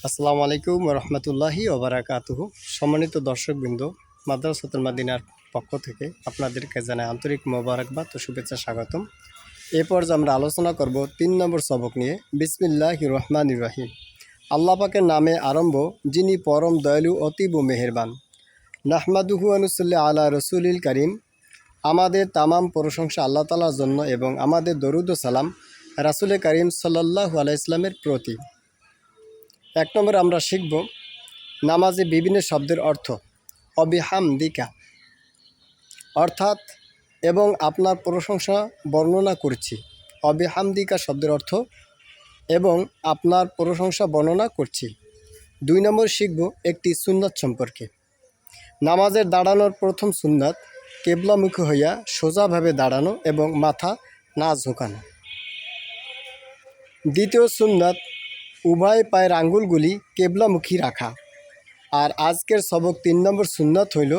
আসসালামু আলাইকুম রহমতুল্লাহি ওবারাকাতুহু। সম্মানিত দর্শকবৃন্দ, মাদ্রাসাতুল মাদিনার পক্ষ থেকে আপনাদেরকে জানাই আন্তরিক মোবারকবাদ ও শুভেচ্ছা স্বাগতম। এরপর আমরা আলোচনা করব ৩ নম্বর সবক নিয়ে। বিসমিল্লাহির রহমানির রহিম। আল্লাহ পাকের নামে আরম্ভ, যিনি পরম দয়ালু অতীব মেহেরবান। নাহমাদুহু আনুসল্লি আলা রসুলিল করিম। আমাদের তামাম প্রশংসা আল্লাহ তাআলার জন্য এবং আমাদের দরুদ ও সালাম রাসূলে করিম সাল্লাল্লাহু আলাইহি ইসলামের প্রতি। ১ নম্বরে আমরা শিখব নামাজে বিভিন্ন শব্দের অর্থ। অবিহামদিকা অর্থাৎ এবং আপনার প্রশংসা বর্ণনা করছি। অবিহামদিকা শব্দের অর্থ এবং আপনার প্রশংসা বর্ণনা করছি। ২ নম্বর শিখব একটি সুন্নাত সম্পর্কে। নামাজের দাঁড়ানোর প্রথম সুন্নাত কেবলামুখী হইয়া সোজাভাবে দাঁড়ানো এবং মাথা না ঝোঁকানো। দ্বিতীয় সুন্নাত উভয় পায়ের আঙ্গুলগুলি কেবলামুখী রাখা। আর আজকের সবক ৩ নম্বর সুন্নাত হইল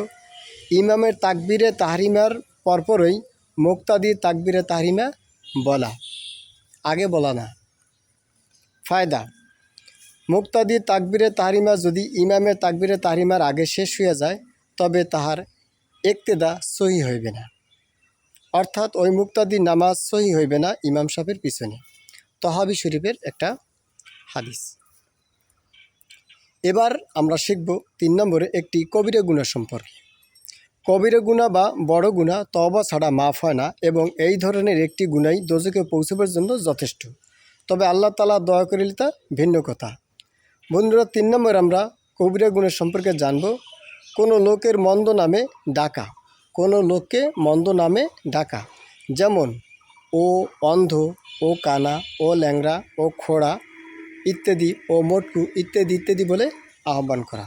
ইমামের তাকবীরে তাহরিমার পরপরই মুক্তাদির তাকবীরে তাহরিমা বলা, আগে বলা না। ফায়দা: মুক্তাদির তাকবীরে তাহরিমা যদি ইমামের তাকবীরে তাহরিমার আগে শেষ হয়ে যায় তবে তাহার ইক্তেদা সহি হইবে না, অর্থাৎ ওই মুক্তাদির নামাজ সহি হইবে না ইমাম সাহেবের পিছনে। তহাবি শরীফের একটা হাদিস। এবার আমরা শিখব ৩ নম্বরে একটি কবিরা গুনাহ সম্পর্কে। কবিরা গুনাহ বা বড় গুনাহ তওবা ছাড়া মাফ হয় না এবং এই ধরনের একটি গুনাহই দোজখে পৌঁছবার জন্য যথেষ্ট, তবে আল্লাহ তাআলা দয়া করিলে তা ভিন্ন কথা। বন্ধুরা, ৩ নম্বরে আমরা কবিরা গুনাহ সম্পর্কে জানব কোনো লোকের মন্দ নামে ডাকা। কোনো লোককে মন্দ নামে ডাকা, যেমন ও অন্ধ, ও কানা, ও ল্যাংড়া, ও খোড়া ইত্যাদি, ও মোটকু ইত্যাদি ইত্যাদি বলে আহ্বান করা।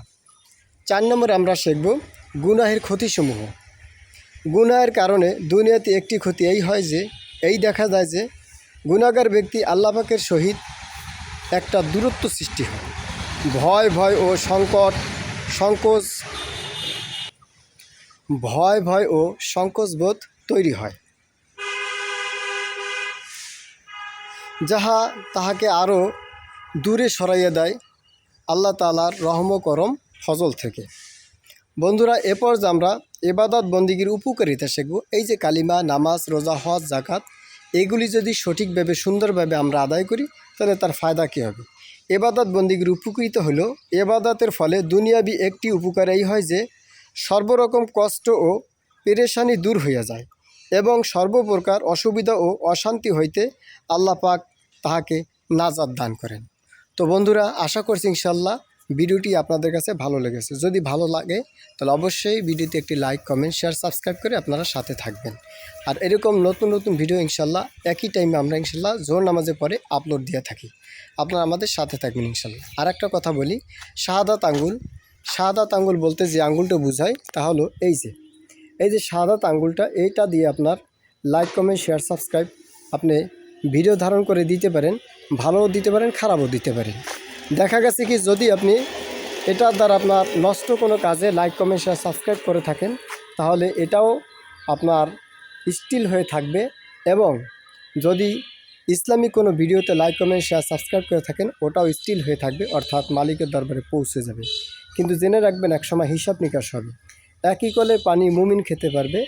৪ নম্বরে আমরা শিখব গুনাহের ক্ষতিসমূহ। গুনাহের কারণে দুনিয়াতে একটি ক্ষতি এই হয় যে দেখা যায় যে গুনাহগার ব্যক্তি আল্লাহ পাকের সহিত একটা দূরত্ব সৃষ্টি হয়। ভয় ও সংকোচবোধ তৈরি হয়, যাহা তাহাকে আরও দূরে সরাইয়া দেয় আল্লাহ তাআলার রহম করম ফজল থেকে। বন্ধুরা, এরপর আমরা ইবাদত বন্দিগির উপকারিতা শিখব। এই যে কালিমা, নামাজ, রোজা, হজ, জাকাত, এগুলি যদি সঠিকভাবে সুন্দরভাবে আমরা আদায় করি তাহলে তার ফায়দা কী হবে? ইবাদত বন্দিগির উপকৃত হলো ইবাদতের ফলে দুনিয়াবি একটি উপকার এই হয় যে সর্বরকম কষ্ট ও পেরেশানি দূর হইয়া যায় এবং সর্বপ্রকার অসুবিধা ও অশান্তি হইতে আল্লাহ পাক তাহাকে নাজাত দান করেন। তো বন্ধুরা, আশা করছি ইনশাল্লাহ ভিডিওটি আপনাদের কাছে ভালো লেগেছে। যদি ভালো লাগে তাহলে অবশ্যই ভিডিওতে একটি লাইক, কমেন্ট, শেয়ার, সাবস্ক্রাইব করে আপনারা সাথে থাকবেন। আর এরকম নতুন নতুন ভিডিও ইনশাল্লাহ একই টাইমে আমরা ইনশাল্লাহ জোহর নামাজের পরে আপলোড দিয়ে থাকি। আপনারা আমাদের সাথে থাকবেন ইনশাল্লাহ। আর একটা কথা বলি, শাহাদাত আঙ্গুল বলতে যে আঙ্গুলটা বোঝায় তা হলো এই যে শাহাদাত আঙ্গুলটা, এইটা দিয়ে আপনার লাইক, কমেন্ট, শেয়ার, সাবস্ক্রাইব আপনি ভিডিও ধারণ করে দিতে পারেন, ভালোও দিতে পারেন, খারাপও দিতে পারেন। দেখা গেছে কি যদি আপনি এটার দ্বারা আপনার নষ্ট কোনো কাজে লাইক, কমেন্ট, শেয়ার, সাবস্ক্রাইব করে থাকেন তাহলে এটাও আপনার স্টিল হয়ে থাকবে, এবং যদি ইসলামিক কোনো ভিডিওতে লাইক, কমেন্ট, শেয়ার, সাবস্ক্রাইব করে থাকেন ওটাও স্টিল হয়ে থাকবে, অর্থাৎ মালিকের দরবারে পৌঁছে যাবে। কিন্তু জেনে রাখবেন একসময় হিসাব নিকাশ হবে। একই কলের পানি মুমিন খেতে পারবে,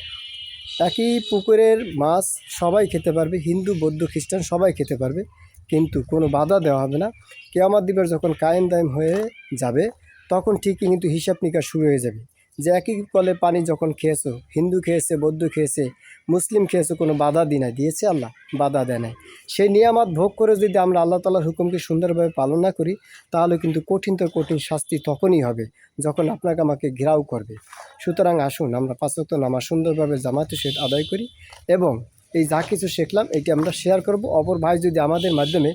একই পুকুরের মাছ সবাই খেতে পারবে, হিন্দু, বৌদ্ধ, খ্রিস্টান সবাই খেতে পারবে, কিন্তু কোনো বাধা দেওয়া হবে না। কিয়ামত দিবস যখন কায়েম দায়েম হয়ে যাবে তখন ঠিকই কিন্তু হিসাব নিকাশ শুরু হয়ে যাবে যে একই কলে পানি যখন খেয়েছো, হিন্দু খেয়েছে, বৌদ্ধ খেয়েছে, মুসলিম খেয়েছে, কোনো বাধা দিয়েছে আল্লাহ? বাধা দেয় নাই। সেই নিয়ামত ভোগ করে যদি আমরা আল্লাহ তাআলার হুকুমকে সুন্দরভাবে পালন না করি তাহলে কিন্তু কঠিন শাস্তি তখনই হবে যখন আপনাকে আমাকে ঘেরাও করবে। সুতরাং আসুন আমরা ৫ ওয়াক্ত নামাজ সুন্দরভাবে জামাতের সহিত আদায় করি এবং এই যা কিছু শিখলাম এটি আমরা শেয়ার করব। অপর ভাই যদি আমাদের মাধ্যমে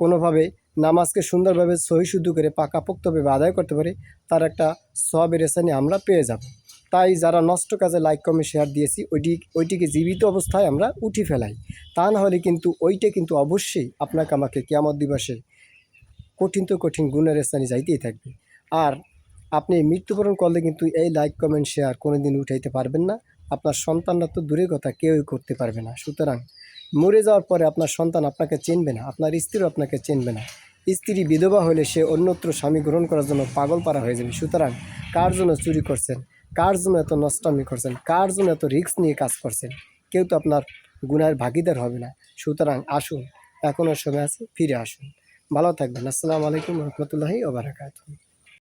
কোনোভাবে নামাজকে সুন্দরভাবে সহিশুদ্ধ করে পাকাপোক্তভাবে আদায় করতে পারে তার একটা সওয়াবের রেসানি আমরা পেয়ে যাব। তাই যারা নষ্ট কাজে লাইক, কমেন্ট, শেয়ার দিয়েছি ওইটিকে জীবিত অবস্থায় আমরা উঠি ফেলাই, তা না হলে কিন্তু ওইটা কিন্তু অবশ্যই আপনাকে আমাকে কিয়ামত দিবসে কঠিন গুণের রেসানি যাইতেই থাকবে। আর আপনি মৃত্যুবরণ করলে কিন্তু এই লাইক, কমেন্ট, শেয়ার কোনোদিন উঠাইতে পারবেন না। আপনার সন্তানরা তো দূরের কথা, কেউই করতে পারবে না। সুতরাং মরে যাওয়ার পরে আপনার সন্তান আপনাকে চিনবে না, আপনার স্ত্রীও আপনাকে চিনবে না। স্ত্রী বিধবা হলে সে অন্যত্র স্বামী গ্রহণ করার জন্য পাগল পারা হয়ে যাবে। সুতরাং কার জন্য চুরি করছেন, কার জন্য এত নষ্টামি করছেন, কার জন্য এত রিস্ক নিয়ে কাজ করছেন, কেউ তো আপনার গুনাহের ভাগিদার হবে না। সুতরাং আসুন, এখনও সময় আছে, ফিরে আসুন। ভালো থাকবেন। আসসালামু আলাইকুম রহমতুল্লাহি ওয়া বারাকাতুহু।